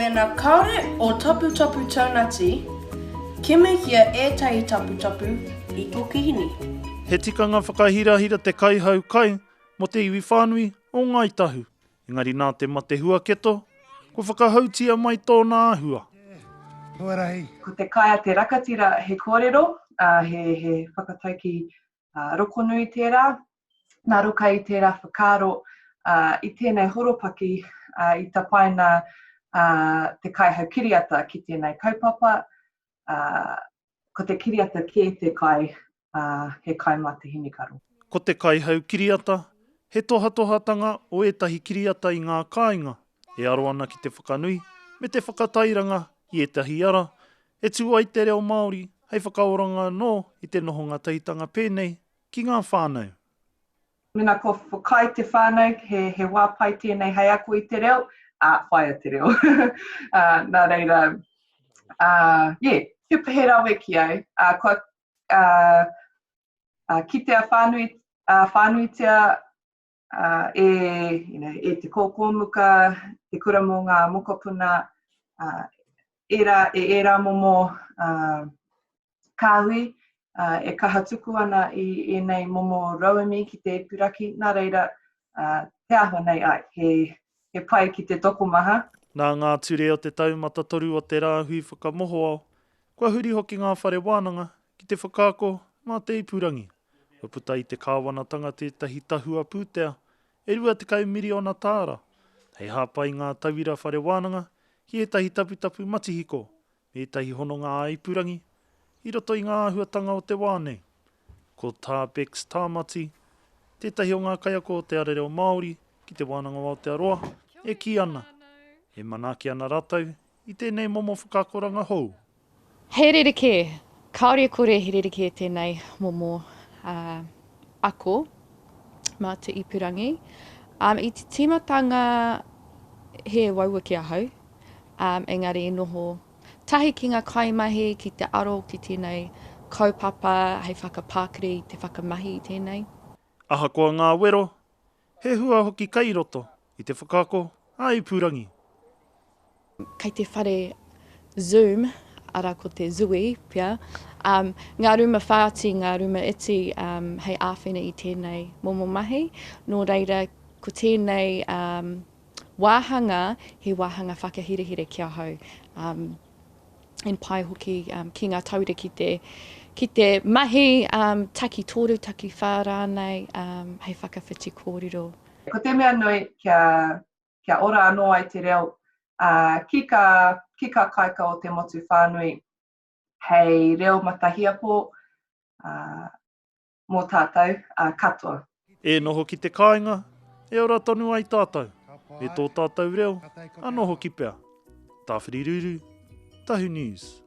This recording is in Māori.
Mena kaore o tapu tapu taunati, ke mehia ētahi tapu tapu I tō kihini. He tikanga whakahirahira te kaihau kai mo te iwi whānui o Ngaitahu. Engari nā te mate huaketo, ko whakahautia mai tōna āhua. Ko te kaia te rakatira he kōrero, he whakatau ki rokonui tērā, nā ruka I tērā whakaro I tēnei horopaki I tā paina te kaihau kiriata ki tēnei kaupapa, ko te kiriata kē te kai, he kai mā te hinikaru. Ko te kaihau kiriata, he tohatohatanga o ētahi kiriata I ngā kāinga. E aro ana ki te whakanui, me te whakatairanga I ētahi ara, e tū ai te reo Māori, hei whakaoranga no I te nohonga tahitanga pēnei ki ngā whānau. Mena ko whakai te whānau, he wāpai tēnei hei ako I te reo, whaia te reo. Nā reira, tupa he rawe ki au. Ki te whānuitia e te kōkōmuka, te kura mō ngā mokopuna, e rā momo kāhui, e kaha tuku ana I nei momo rauemi ki te epuraki, nā reira te aho nei ai, he pai ki te tokomaha. Nā ngā ture o te taumata toru o te rāhui whakamoho au, kua huri hoki ngā whare wānanga ki te whakaako mā te ipurangi. Kua puta I te kāwanatanga tētahi tahua pūtea, e rua te kaumiriona tāra. Hei hāpai ngā tauira whare wānanga ki ētahi taputapu matihiko, me ētahi hononga a ipurangi, I roto I ngā āhuatanga o te wānei. Ko tā Bex Tāmati, tētahi o ngā kaiako o te arereo Māori, ki te wānanga o Aotearoa, e ki ana. E manaki ana rātau I tēnei momo whakakoranga hou. He rerekē, kaore kore he rerekē tēnei momo ako mā te ipurangi. I te timatanga he waua ki ahau, engari noho tahi ki ngā kaimahi ki te aro ki tēnei kaupapa, hei whakapākiri, te whakamahi I tēnei. Ahakoa ngā wero, he hua hoki kairoto I te whakaako a ipurangi. Kei te whare Zoom, ara ko te Zui pia, ngā ruma whāti, ngā ruma iti, hei āwhina I tēnei momo mahi, nō reira ko tēnei wāhanga, he wāhanga whakahirehire kia hau. En pai hoki ki ngā taura ki te mahi, taki toru, taki whārānei, hei whakawhiti kōrero. Ko te mea nui kia ora anō ai te reo, ki ka kaika o te motu whānui, hei reo matahiapo mō tātou katoa. E noho ki te kāinga, e ora tonu ai tātou. E tō tātou reo, anoho ki pea. Tāwhiriruru, Tahu News.